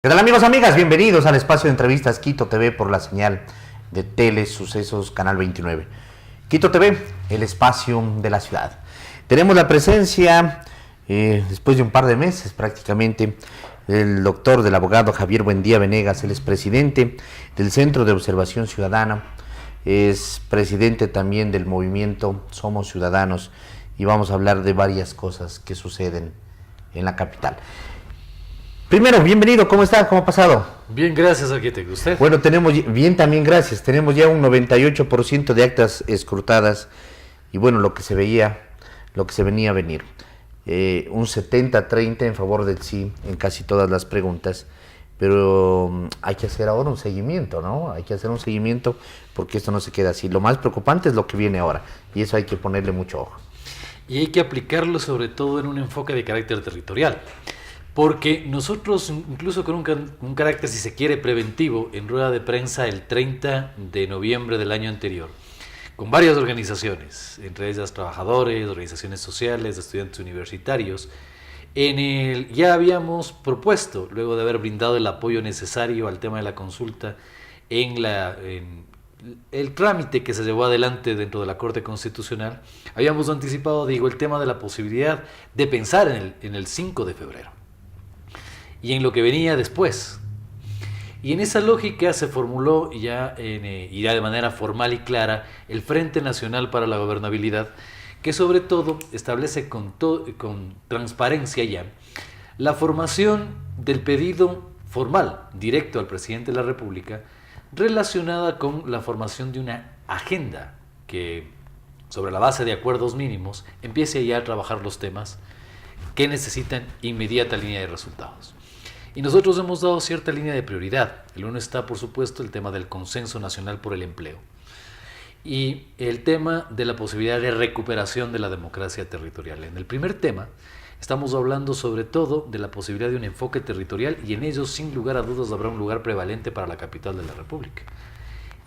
¿Qué tal, amigos, amigas? Bienvenidos al espacio de entrevistas Quito TV por la señal de Telesucesos Canal 29. Quito TV, el espacio de la ciudad. Tenemos la presencia, después de un par de meses prácticamente, del doctor, del abogado Javier Buendía Venegas. Él es presidente del Centro de Observación Ciudadana, es presidente también del movimiento Somos Ciudadanos, y vamos a hablar de varias cosas que suceden en la capital. Primero, bienvenido, ¿cómo está? ¿Cómo ha pasado? Bien, gracias, arquitecto. ¿Usted? Bueno, bien también, gracias. Tenemos ya un 98% de actas escrutadas y bueno, lo que se venía a venir. Un 70-30 en favor del sí en casi todas las preguntas, pero hay que hacer ahora un seguimiento, ¿no? Hay que hacer un seguimiento porque esto no se queda así. Lo más preocupante es lo que viene ahora y eso hay que ponerle mucho ojo. Y hay que aplicarlo sobre todo en un enfoque de carácter territorial. Porque nosotros, incluso con un carácter, si se quiere, preventivo, en rueda de prensa el 30 de noviembre del año anterior, con varias organizaciones, entre ellas trabajadores, organizaciones sociales, estudiantes universitarios, ya habíamos propuesto, luego de haber brindado el apoyo necesario al tema de la consulta en el trámite que se llevó adelante dentro de la Corte Constitucional, habíamos anticipado, el tema de la posibilidad de pensar en el 5 de febrero. Y en lo que venía después. Y en esa lógica se formuló ya de manera formal y clara el Frente Nacional para la Gobernabilidad, que sobre todo establece con transparencia ya la formación del pedido formal directo al presidente de la República relacionada con la formación de una agenda que, sobre la base de acuerdos mínimos, empiece ya a trabajar los temas que necesitan inmediata línea de resultados. Y nosotros hemos dado cierta línea de prioridad. El uno está, por supuesto, el tema del consenso nacional por el empleo y el tema de la posibilidad de recuperación de la democracia territorial. En el primer tema estamos hablando sobre todo de la posibilidad de un enfoque territorial y en ello, sin lugar a dudas, habrá un lugar prevalente para la capital de la República.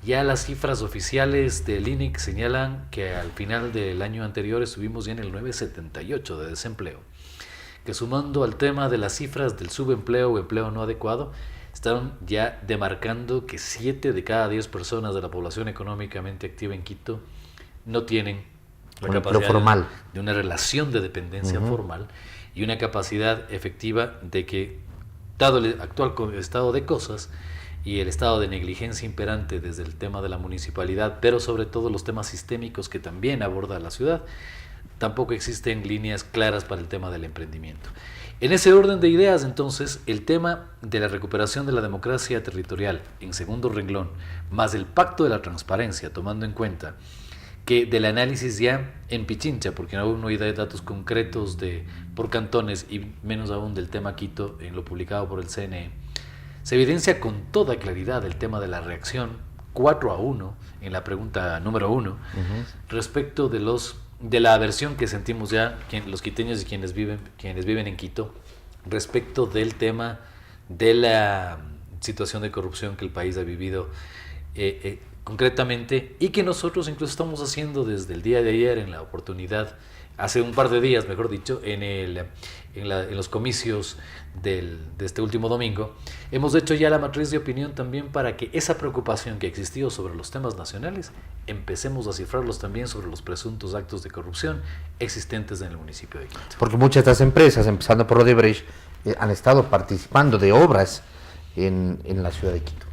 Ya las cifras oficiales del INEC señalan que al final del año anterior estuvimos ya en el 9,78 de desempleo, que sumando al tema de las cifras del subempleo o empleo no adecuado, están ya demarcando que 7 de cada 10 personas de la población económicamente activa en Quito no tienen la capacidad formal de una relación de dependencia formal y una capacidad efectiva de que, dado el actual estado de cosas y el estado de negligencia imperante desde el tema de la municipalidad, pero sobre todo los temas sistémicos que también aborda la ciudad, tampoco existen líneas claras para el tema del emprendimiento. En ese orden de ideas, entonces, el tema de la recuperación de la democracia territorial en segundo renglón, más el pacto de la transparencia, tomando en cuenta que del análisis ya en Pichincha, porque aún no hay datos concretos por cantones y menos aún del tema Quito en lo publicado por el CNE, se evidencia con toda claridad el tema de la reacción 4-1 en la pregunta número 1 respecto de la aversión que sentimos ya los quiteños y quienes viven en Quito respecto del tema de la situación de corrupción que el país ha vivido concretamente y que nosotros incluso estamos haciendo desde el día de ayer en la oportunidad, hace un par de días mejor dicho, en los comicios de este último domingo, hemos hecho ya la matriz de opinión también para que esa preocupación que existió sobre los temas nacionales empecemos a cifrarlos también sobre los presuntos actos de corrupción existentes en el municipio de Quito. Porque muchas de estas empresas, empezando por Odebrecht, han estado participando de obras en la ciudad de Quito.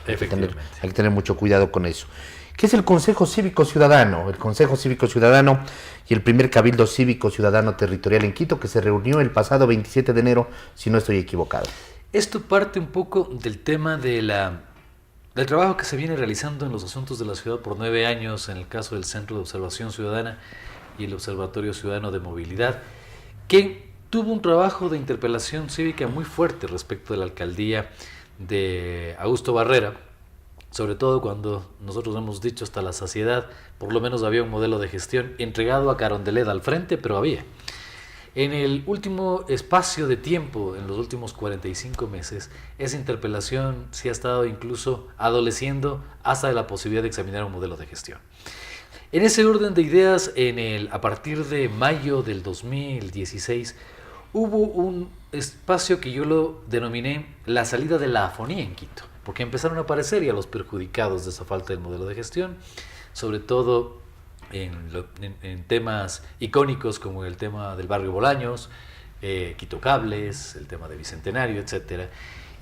Efectivamente. Hay que tener mucho cuidado con eso. ¿Qué es el Consejo Cívico Ciudadano? El Consejo Cívico Ciudadano y el primer Cabildo Cívico Ciudadano Territorial en Quito, que se reunió el pasado 27 de enero, si no estoy equivocado. Esto parte un poco del tema del trabajo que se viene realizando en los asuntos de la ciudad por 9 años, en el caso del Centro de Observación Ciudadana y el Observatorio Ciudadano de Movilidad, que tuvo un trabajo de interpelación cívica muy fuerte respecto de la alcaldía de Augusto Barrera, sobre todo cuando nosotros hemos dicho hasta la saciedad, por lo menos había un modelo de gestión entregado a Carondelet al frente, pero había. En el último espacio de tiempo, en los últimos 45 meses, esa interpelación sí ha estado incluso adoleciendo hasta de la posibilidad de examinar un modelo de gestión. En ese orden de ideas, a partir de mayo del 2016, hubo un espacio que yo lo denominé la salida de la afonía en Quito, porque empezaron a aparecer ya los perjudicados de esa falta del modelo de gestión, sobre todo en temas icónicos como el tema del barrio Bolaños, Quito Cables, el tema de Bicentenario, etcétera.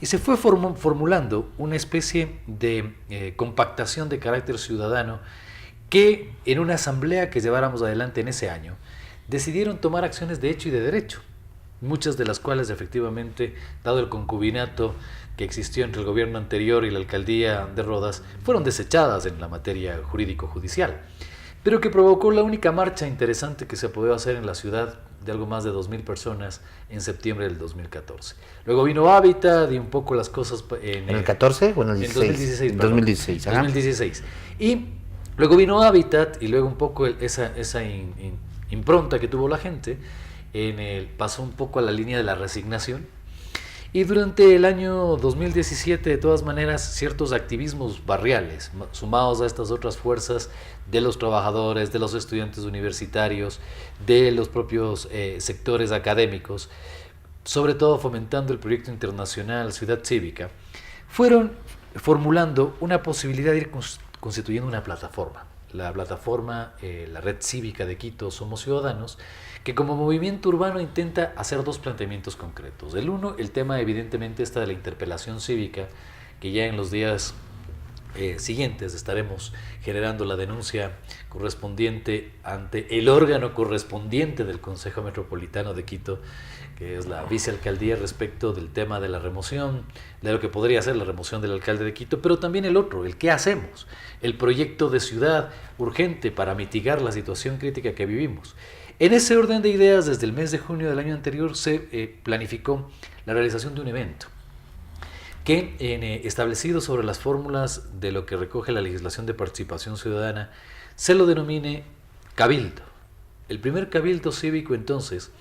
Y se fue formulando una especie de compactación de carácter ciudadano que en una asamblea que lleváramos adelante en ese año, decidieron tomar acciones de hecho y de derecho, muchas de las cuales efectivamente, dado el concubinato que existió entre el gobierno anterior y la alcaldía de Rodas, fueron desechadas en la materia jurídico-judicial, pero que provocó la única marcha interesante que se pudo hacer en la ciudad de algo más de 2.000 personas en septiembre del 2014. Luego vino Hábitat y un poco las cosas ¿En el 14 o en el 16? En 2016. 2016, ajá. 2016. Y luego vino Hábitat y luego un poco esa impronta que tuvo la gente pasó un poco a la línea de la resignación. Y durante el año 2017, de todas maneras, ciertos activismos barriales, sumados a estas otras fuerzas de los trabajadores, de los estudiantes universitarios, de los propios sectores académicos, sobre todo fomentando el proyecto internacional Ciudad Cívica, fueron formulando una posibilidad de ir constituyendo una plataforma. La plataforma, la Red Cívica de Quito Somos Ciudadanos, que como movimiento urbano intenta hacer dos planteamientos concretos. El uno, el tema evidentemente esta de la interpelación cívica, que ya en los días siguientes estaremos generando la denuncia correspondiente ante el órgano correspondiente del Consejo Metropolitano de Quito, que es la vicealcaldía, respecto del tema de la remoción, de lo que podría ser la remoción del alcalde de Quito, pero también el otro, el qué hacemos, el proyecto de ciudad urgente para mitigar la situación crítica que vivimos. En ese orden de ideas, desde el mes de junio del año anterior se planificó la realización de un evento que, establecido sobre las fórmulas de lo que recoge la legislación de participación ciudadana, se lo denomine Cabildo. El primer Cabildo cívico, entonces,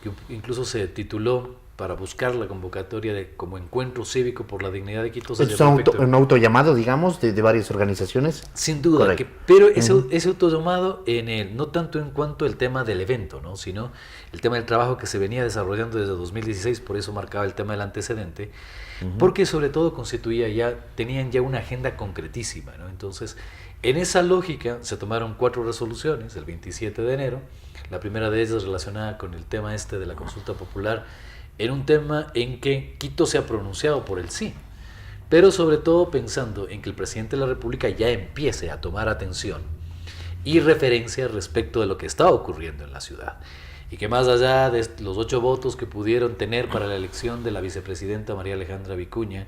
que incluso se tituló, para buscar la convocatoria como Encuentro Cívico por la Dignidad de Quito. ¿Es un autollamado, digamos, de varias organizaciones? Sin duda, pero ese autollamado no tanto en cuanto al tema del evento, ¿no? Sino el tema del trabajo que se venía desarrollando desde 2016, por eso marcaba el tema del antecedente, porque sobre todo tenían ya una agenda concretísima, ¿no? Entonces, en esa lógica se tomaron 4 resoluciones el 27 de enero, la primera de ellas relacionada con el tema de la consulta popular, en un tema en que Quito se ha pronunciado por el sí, pero sobre todo pensando en que el presidente de la República ya empiece a tomar atención y referencia respecto de lo que está ocurriendo en la ciudad, y que más allá de los 8 votos que pudieron tener para la elección de la vicepresidenta María Alejandra Vicuña,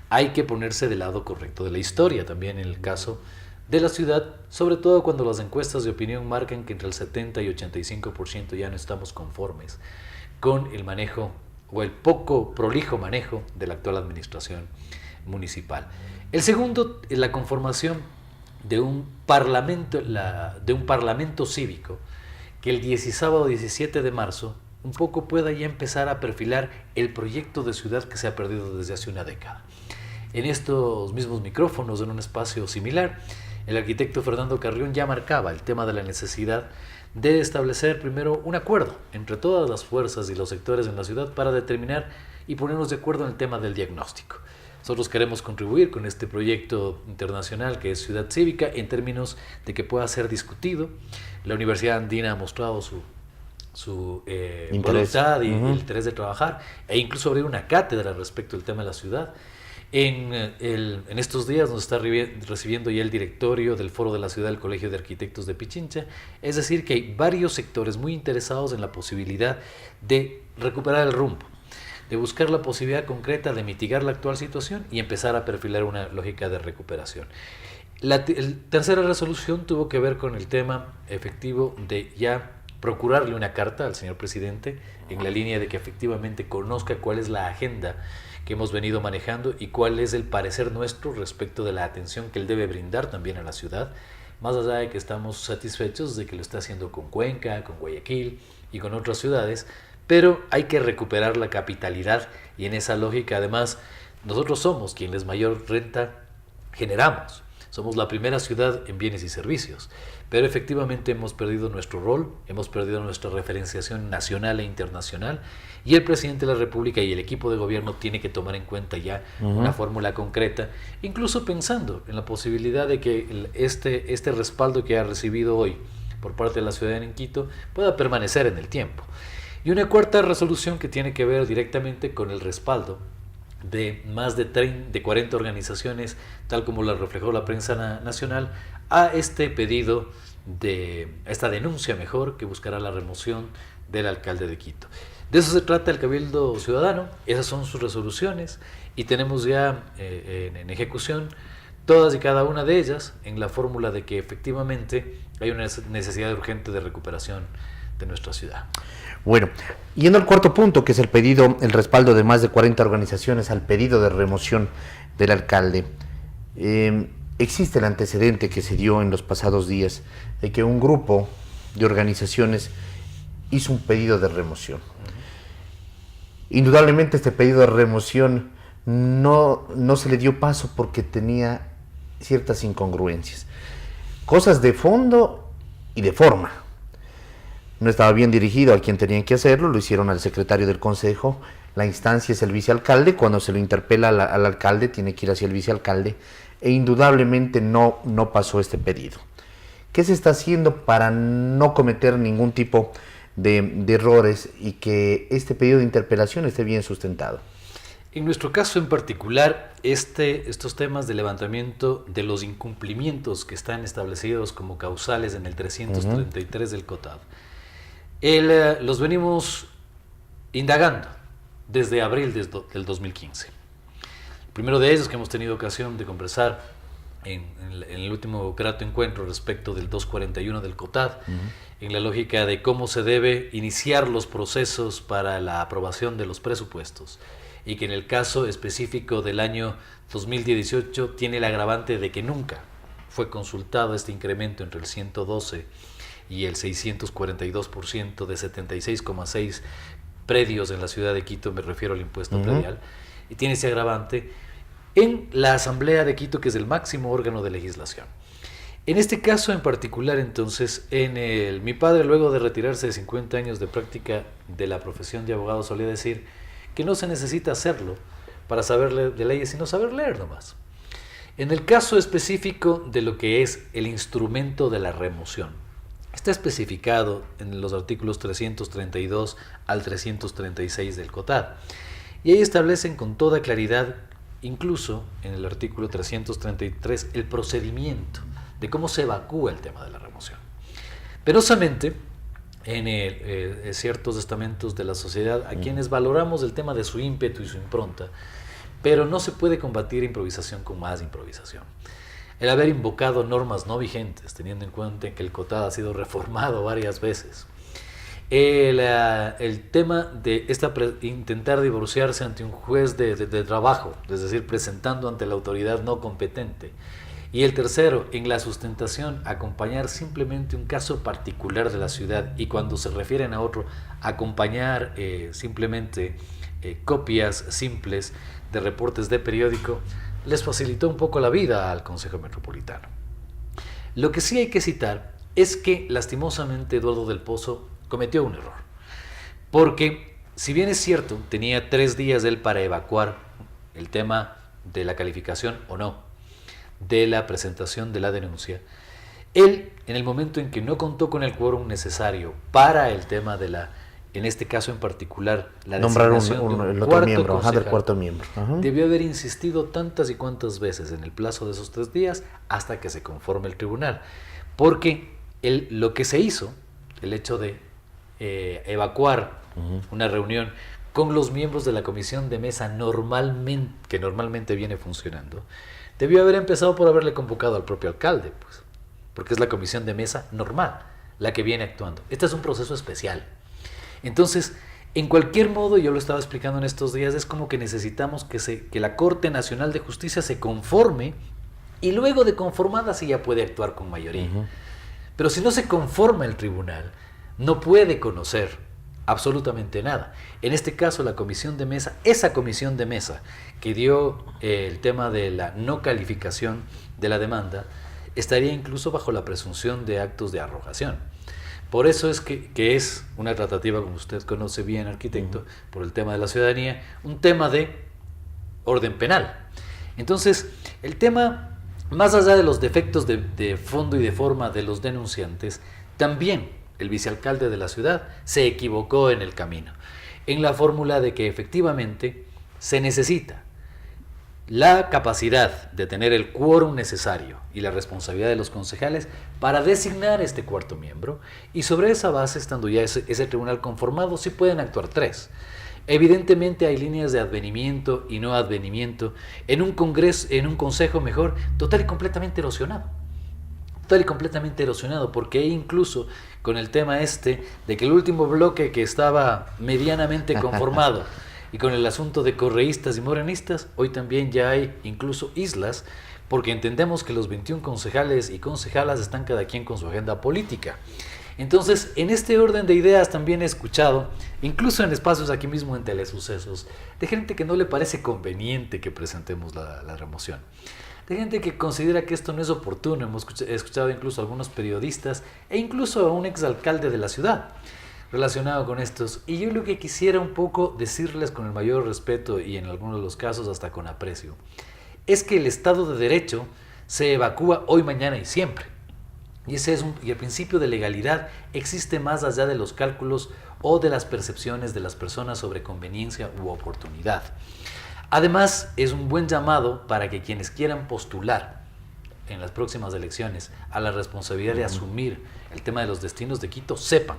hay que ponerse del lado correcto de la historia también en el caso de la ciudad, sobre todo cuando las encuestas de opinión marcan que entre el 70 y 85% ya no estamos conformes con el manejo o el poco prolijo manejo de la actual administración municipal. El segundo, la conformación de un parlamento cívico que el sábado 17 de marzo un poco pueda ya empezar a perfilar el proyecto de ciudad que se ha perdido desde hace una década. En estos mismos micrófonos, en un espacio similar, el arquitecto Fernando Carrión ya marcaba el tema de la necesidad de establecer primero un acuerdo entre todas las fuerzas y los sectores en la ciudad para determinar y ponernos de acuerdo en el tema del diagnóstico. Nosotros queremos contribuir con este proyecto internacional que es Ciudad Cívica en términos de que pueda ser discutido. La Universidad Andina ha mostrado su voluntad y el interés de trabajar e incluso abrir una cátedra respecto al tema de la ciudad. En estos días nos está recibiendo ya el directorio del Foro de la Ciudad del Colegio de Arquitectos de Pichincha, es decir, que hay varios sectores muy interesados en la posibilidad de recuperar el rumbo, de buscar la posibilidad concreta de mitigar la actual situación y empezar a perfilar una lógica de recuperación. La tercera resolución tuvo que ver con el tema efectivo de ya procurarle una carta al señor presidente en la línea de que efectivamente conozca cuál es la agenda que hemos venido manejando y cuál es el parecer nuestro respecto de la atención que él debe brindar también a la ciudad, más allá de que estamos satisfechos de que lo está haciendo con Cuenca, con Guayaquil y con otras ciudades, pero hay que recuperar la capitalidad y en esa lógica además nosotros somos quienes mayor renta generamos. Somos la primera ciudad en bienes y servicios, pero efectivamente hemos perdido nuestro rol, hemos perdido nuestra referenciación nacional e internacional, y el presidente de la República y el equipo de gobierno tiene que tomar en cuenta ya una fórmula concreta, incluso pensando en la posibilidad de que este respaldo que ha recibido hoy por parte de la ciudadanía en Quito pueda permanecer en el tiempo. Y una cuarta resolución que tiene que ver directamente con el respaldo de más de 40 organizaciones, tal como lo reflejó la prensa nacional, a este pedido, a esta denuncia mejor, que buscará la remoción del alcalde de Quito. De eso se trata el Cabildo Ciudadano, esas son sus resoluciones, y tenemos ya en ejecución todas y cada una de ellas en la fórmula de que efectivamente hay una necesidad urgente de recuperación de nuestra ciudad. Bueno, yendo al cuarto punto, que es el respaldo de más de 40 organizaciones al pedido de remoción del alcalde. Existe el antecedente que se dio en los pasados días de que un grupo de organizaciones hizo un pedido de remoción. Indudablemente este pedido de remoción no se le dio paso porque tenía ciertas incongruencias, cosas de fondo y de forma. No estaba bien dirigido a quien tenían que hacerlo, lo hicieron al secretario del consejo, la instancia es el vicealcalde, cuando se lo interpela al alcalde tiene que ir hacia el vicealcalde, e indudablemente no pasó este pedido. ¿Qué se está haciendo para no cometer ningún tipo de errores y que este pedido de interpelación esté bien sustentado? En nuestro caso en particular, estos temas de levantamiento de los incumplimientos que están establecidos como causales en el 333 del COTAD, los venimos indagando desde abril del 2015. El primero de ellos, que hemos tenido ocasión de conversar en el último grato encuentro respecto del 241 del COTAD, en la lógica de cómo se debe iniciar los procesos para la aprobación de los presupuestos, y que en el caso específico del año 2018 tiene el agravante de que nunca fue consultado este incremento entre el 112 y el 642% de 76,6 predios en la ciudad de Quito, me refiero al impuesto predial, y tiene ese agravante en la Asamblea de Quito, que es el máximo órgano de legislación. En este caso en particular, entonces, mi padre, luego de retirarse de 50 años de práctica de la profesión de abogado, solía decir que no se necesita hacerlo para saber de leyes, sino saber leer nomás. En el caso específico de lo que es el instrumento de la remoción, está especificado en los artículos 332 al 336 del COTAD, y ahí establecen con toda claridad, incluso en el artículo 333, el procedimiento de cómo se evacúa el tema de la remoción. Penosamente, en ciertos estamentos de la sociedad, a quienes valoramos el tema de su ímpetu y su impronta, pero no se puede combatir improvisación con más improvisación. El haber invocado normas no vigentes, teniendo en cuenta que el COTAD ha sido reformado varias veces. El tema de intentar divorciarse ante un juez de trabajo, es decir, presentando ante la autoridad no competente. Y el tercero, en la sustentación, acompañar simplemente un caso particular de la ciudad, y cuando se refieren a otro, acompañar simplemente copias simples de reportes de periódico, les facilitó un poco la vida al Consejo Metropolitano. Lo que sí hay que citar es que, lastimosamente, Eduardo del Pozo cometió un error. Porque, si bien es cierto, tenía 3 días él para evacuar el tema de la calificación o no de la presentación de la denuncia, él, en el momento en que no contó con el quórum necesario para el tema de en este caso en particular, la designación de un cuarto miembro, debió haber insistido tantas y cuantas veces en el plazo de esos 3 días hasta que se conforme el tribunal. Porque lo que se hizo, el hecho de evacuar una reunión con los miembros de la comisión de mesa que normalmente viene funcionando, debió haber empezado por haberle convocado al propio alcalde, pues, porque es la comisión de mesa normal la que viene actuando. Este es un proceso especial. Entonces, en cualquier modo, yo lo estaba explicando en estos días, es como que necesitamos que la Corte Nacional de Justicia se conforme, y luego de conformada sí ya puede actuar con mayoría. Pero si no se conforma el tribunal, no puede conocer absolutamente nada. En este caso, la comisión de mesa, esa comisión de mesa que dio el tema de la no calificación de la demanda, estaría incluso bajo la presunción de actos de arrogación. Por eso es que es una tratativa, como usted conoce bien, arquitecto, por el tema de la ciudadanía, un tema de orden penal. Entonces, el tema, más allá de los defectos de fondo y de forma de los denunciantes, también el vicealcalde de la ciudad se equivocó en el camino, en la fórmula de que efectivamente se necesita la capacidad de tener el quórum necesario y la responsabilidad de los concejales para designar este cuarto miembro, y sobre esa base, estando ya ese tribunal conformado, sí pueden actuar 3. Evidentemente hay líneas de advenimiento y no advenimiento en un consejo mejor, total y completamente erosionado. Total y completamente erosionado, porque incluso con el tema de que el último bloque que estaba medianamente conformado y con el asunto de correístas y morenistas, hoy también ya hay incluso islas, porque entendemos que los 21 concejales y concejalas están cada quien con su agenda política. Entonces, en este orden de ideas también he escuchado, incluso en espacios aquí mismo en Telesucesos, de gente que no le parece conveniente que presentemos la remoción. De gente que considera que esto no es oportuno. He escuchado incluso a algunos periodistas e incluso a un exalcalde de la ciudad relacionado con estos. Y yo lo que quisiera un poco decirles con el mayor respeto y en algunos de los casos hasta con aprecio, es que el Estado de Derecho se evacúa hoy, mañana y siempre. Y el principio de legalidad existe más allá de los cálculos o de las percepciones de las personas sobre conveniencia u oportunidad. Además, es un buen llamado para que quienes quieran postular en las próximas elecciones a la responsabilidad de asumir el tema de los destinos de Quito, sepan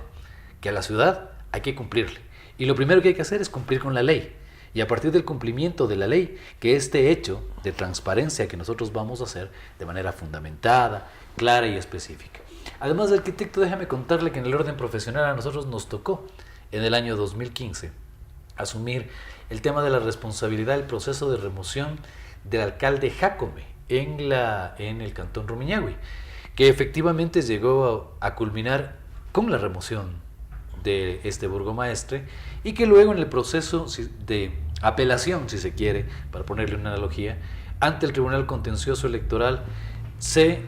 que a la ciudad hay que cumplirle. Y lo primero que hay que hacer es cumplir con la ley. Y a partir del cumplimiento de la ley, que este hecho de transparencia que nosotros vamos a hacer de manera fundamentada, clara y específica. Además, arquitecto, déjame contarle que en el orden profesional a nosotros nos tocó en el año 2015 asumir el tema de la responsabilidad del proceso de remoción del alcalde Jácome en el cantón Rumiñahui, que efectivamente llegó a culminar con la remoción de este burgomaestre, y que luego en el proceso de apelación, si se quiere, para ponerle una analogía, ante el Tribunal Contencioso Electoral se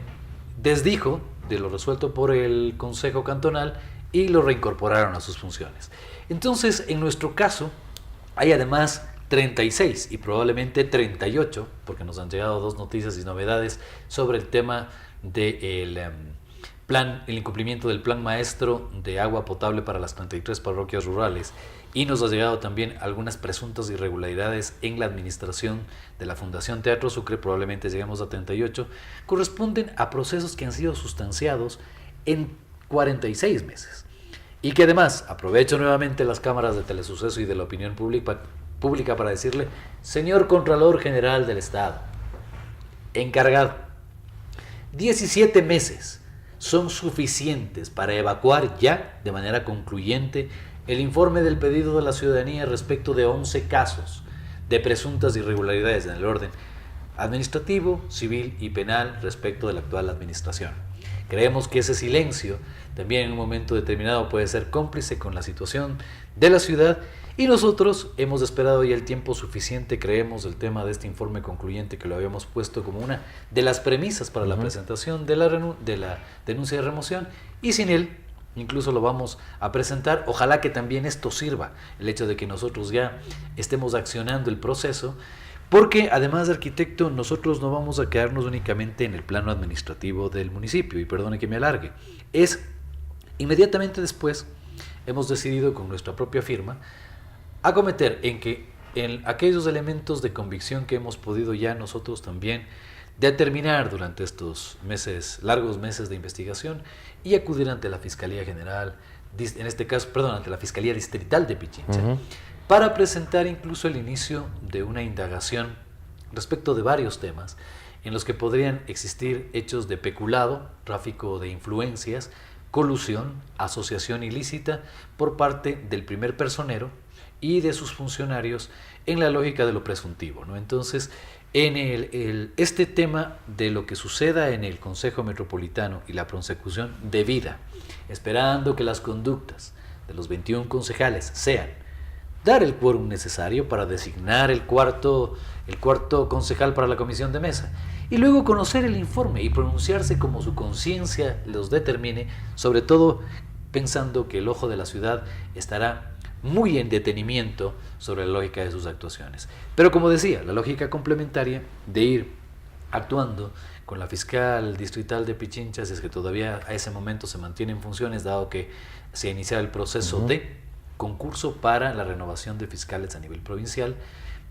desdijo de lo resuelto por el Consejo Cantonal y lo reincorporaron a sus funciones. Entonces, en nuestro caso, hay además 36 y probablemente 38, porque nos han llegado 2 noticias y novedades sobre el tema del el incumplimiento del plan maestro de agua potable para las 33 parroquias rurales, y nos ha llegado también algunas presuntas irregularidades en la administración de la Fundación Teatro Sucre, probablemente lleguemos a 38, corresponden a procesos que han sido sustanciados en 46 meses. Y que además, aprovecho nuevamente las cámaras de Telesuceso y de la opinión pública para decirle, señor Contralor General del Estado, encargado, 17 meses son suficientes para evacuar ya de manera concluyente el informe del pedido de la ciudadanía respecto de 11 casos de presuntas irregularidades en el orden administrativo, civil y penal respecto de la actual administración. Creemos que ese silencio también en un momento determinado puede ser cómplice con la situación de la ciudad, y nosotros hemos esperado ya el tiempo suficiente, creemos, el tema de este informe concluyente, que lo habíamos puesto como una de las premisas para la presentación de la denuncia de remoción, y sin él incluso lo vamos a presentar. Ojalá que también esto sirva, el hecho de que nosotros ya estemos accionando el proceso, porque además de arquitecto, nosotros no vamos a quedarnos únicamente en el plano administrativo del municipio, y perdone que me alargue, inmediatamente después hemos decidido con nuestra propia firma acometer en aquellos elementos de convicción que hemos podido ya nosotros también determinar durante estos largos meses de investigación, y acudir ante la Fiscalía General, en este caso, ante la Fiscalía Distrital de Pichincha, para presentar incluso el inicio de una indagación respecto de varios temas en los que podrían existir hechos de peculado, tráfico de influencias, colusión, asociación ilícita por parte del primer personero y de sus funcionarios en la lógica de lo presuntivo, ¿no? Entonces, en este tema de lo que suceda en el Consejo Metropolitano y la prosecución debida, esperando que las conductas de los 21 concejales sean dar el quórum necesario para designar el cuarto concejal para la comisión de mesa, y luego conocer el informe y pronunciarse como su conciencia los determine, sobre todo pensando que el ojo de la ciudad estará muy en detenimiento sobre la lógica de sus actuaciones. Pero como decía, la lógica complementaria de ir actuando con la fiscal distrital de Pichincha, si es que todavía a ese momento se mantiene en funciones, dado que se ha iniciado el proceso de concurso para la renovación de fiscales a nivel provincial,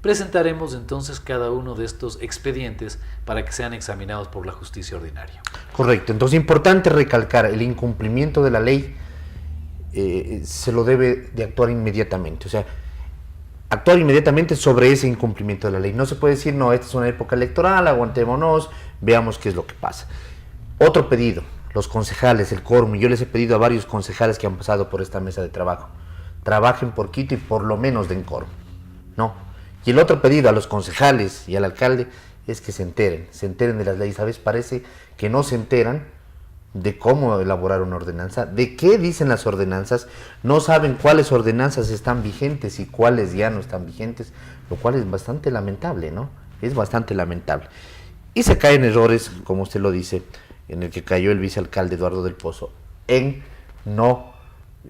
presentaremos entonces cada uno de estos expedientes para que sean examinados por la justicia ordinaria. Correcto, entonces importante recalcar, el incumplimiento de la ley se lo debe de actuar inmediatamente, o sea, actuar inmediatamente sobre ese incumplimiento de la ley. No se puede decir, no, esta es una época electoral, aguantémonos, veamos qué es lo que pasa. Otro pedido, los concejales, el quórum, yo les he pedido a varios concejales que han pasado por esta mesa de trabajo, trabajen por Quito y por lo menos den quórum, ¿no? Y el otro pedido a los concejales y al alcalde es que se enteren de las leyes. A veces parece que no se enteran de cómo elaborar una ordenanza, de qué dicen las ordenanzas, no saben cuáles ordenanzas están vigentes y cuáles ya no están vigentes, lo cual es bastante lamentable, ¿no? Es bastante lamentable. Y se caen errores, como usted lo dice, en el que cayó el vicealcalde Eduardo del Pozo, en no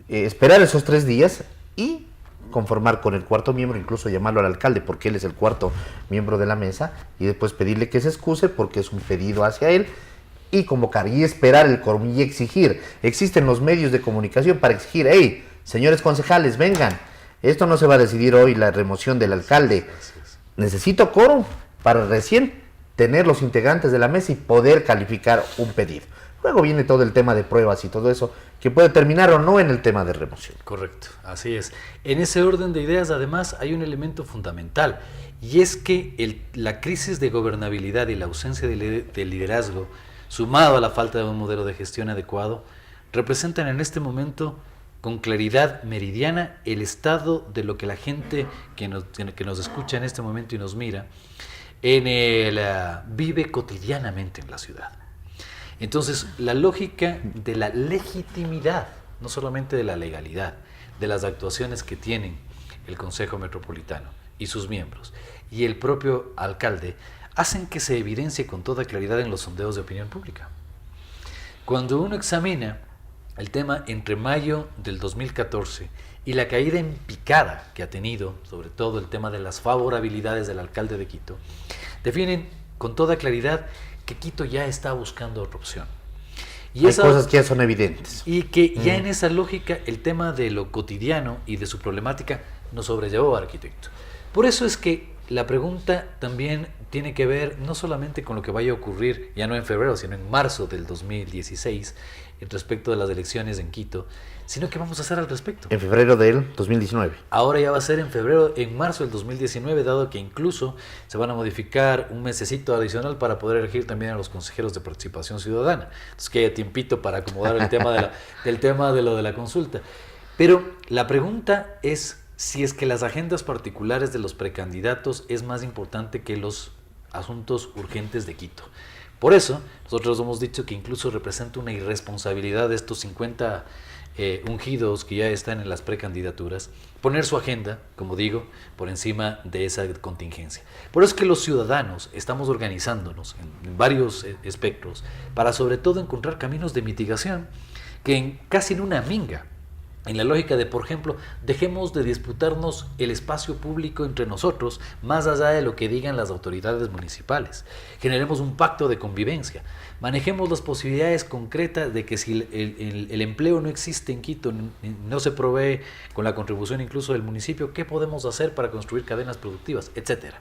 esperar esos 3 días y conformar con el cuarto miembro, incluso llamarlo al alcalde porque él es el cuarto miembro de la mesa, y después pedirle que se excuse porque es un pedido hacia él, y convocar y esperar el quórum y exigir. Existen los medios de comunicación para exigir, hey, señores concejales, vengan, esto no se va a decidir hoy, la remoción del alcalde, necesito quórum para recién tener los integrantes de la mesa y poder calificar un pedido. Luego viene todo el tema de pruebas y todo eso, que puede terminar o no en el tema de remoción. Correcto, así es. En ese orden de ideas, además, hay un elemento fundamental, y es que la crisis de gobernabilidad y la ausencia de liderazgo, sumado a la falta de un modelo de gestión adecuado, representan en este momento con claridad meridiana el estado de lo que la gente que nos escucha en este momento y nos mira, vive cotidianamente en la ciudad. Entonces, la lógica de la legitimidad, no solamente de la legalidad, de las actuaciones que tienen el Consejo Metropolitano y sus miembros y el propio alcalde, hacen que se evidencie con toda claridad en los sondeos de opinión pública. Cuando uno examina el tema entre mayo del 2014 y la caída en picada que ha tenido, sobre todo el tema de las favorabilidades del alcalde de Quito, definen con toda claridad que Quito ya está buscando otra opción. Y hay cosas que ya son evidentes. Y que ya en esa lógica el tema de lo cotidiano y de su problemática nos sobrellevó, arquitecto. Por eso es que la pregunta también tiene que ver no solamente con lo que vaya a ocurrir, ya no en febrero, sino en marzo del 2016, respecto de las elecciones en Quito, sino que vamos a hacer al respecto. En febrero del 2019. Ahora ya va a ser en marzo del 2019, dado que incluso se van a modificar un mesecito adicional para poder elegir también a los consejeros de participación ciudadana. Entonces que haya tiempito para acomodar el tema del tema de lo de la consulta. Pero la pregunta es si es que las agendas particulares de los precandidatos es más importante que los asuntos urgentes de Quito. Por eso, nosotros hemos dicho que incluso representa una irresponsabilidad de estos 50 ungidos que ya están en las precandidaturas, poner su agenda, como digo, por encima de esa contingencia. Por eso es que los ciudadanos estamos organizándonos en varios espectros para sobre todo encontrar caminos de mitigación que casi en una minga, en la lógica de, por ejemplo, dejemos de disputarnos el espacio público entre nosotros, más allá de lo que digan las autoridades municipales. Generemos un pacto de convivencia. Manejemos las posibilidades concretas de que si el empleo no existe en Quito, no se provee con la contribución incluso del municipio, ¿qué podemos hacer para construir cadenas productivas, etcétera?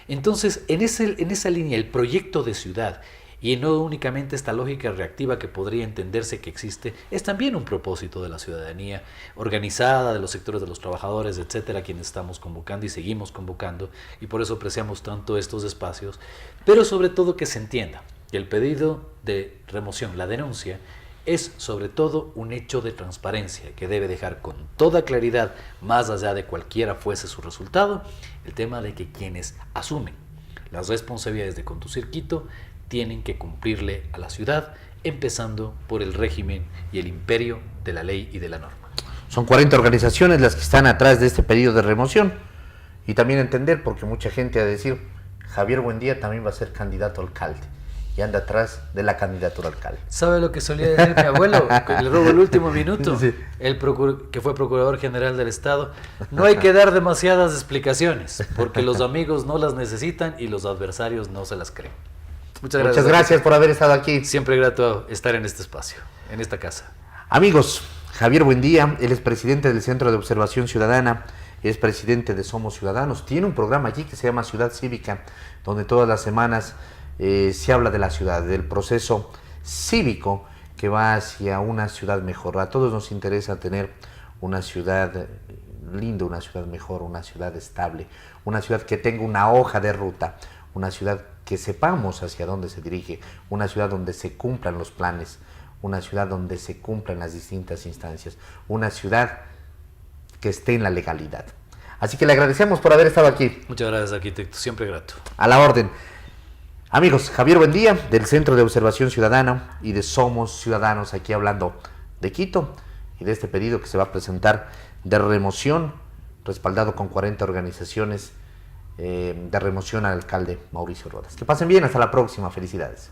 Entonces, en esa línea, el proyecto de ciudad, y no únicamente esta lógica reactiva que podría entenderse que existe, es también un propósito de la ciudadanía organizada, de los sectores de los trabajadores, etcétera, quienes estamos convocando y seguimos convocando, y por eso apreciamos tanto estos espacios, pero sobre todo que se entienda que el pedido de remoción, la denuncia, es sobre todo un hecho de transparencia que debe dejar con toda claridad, más allá de cualquiera fuese su resultado, el tema de que quienes asumen las responsabilidades de conducir Quito tienen que cumplirle a la ciudad, empezando por el régimen y el imperio de la ley y de la norma. Son 40 organizaciones las que están atrás de este pedido de remoción. Y también entender, porque mucha gente va a decir, Javier Buendía también va a ser candidato a alcalde. Y anda atrás de la candidatura a alcalde. ¿Sabe lo que solía decir mi abuelo? Le robo el último minuto. Sí. Que fue procurador general del Estado. No hay que dar demasiadas explicaciones, porque los amigos no las necesitan y los adversarios no se las creen. Muchas gracias por haber estado aquí. Siempre grato estar en este espacio, en esta casa. Amigos, Javier Buendía, él es presidente del Centro de Observación Ciudadana, es presidente de Somos Ciudadanos. Tiene un programa allí que se llama Ciudad Cívica, donde todas las semanas se habla de la ciudad, del proceso cívico que va hacia una ciudad mejor. A todos nos interesa tener una ciudad linda, una ciudad mejor, una ciudad estable, una ciudad que tenga una hoja de ruta, una ciudad que sepamos hacia dónde se dirige, una ciudad donde se cumplan los planes, una ciudad donde se cumplan las distintas instancias, una ciudad que esté en la legalidad. Así que le agradecemos por haber estado aquí. Muchas gracias, arquitecto, siempre grato. A la orden. Amigos, Javier Buendía, del Centro de Observación Ciudadana y de Somos Ciudadanos, aquí hablando de Quito y de este pedido que se va a presentar de remoción, respaldado con 40 organizaciones de remoción al alcalde Mauricio Rodas. Que pasen bien, hasta la próxima, felicidades.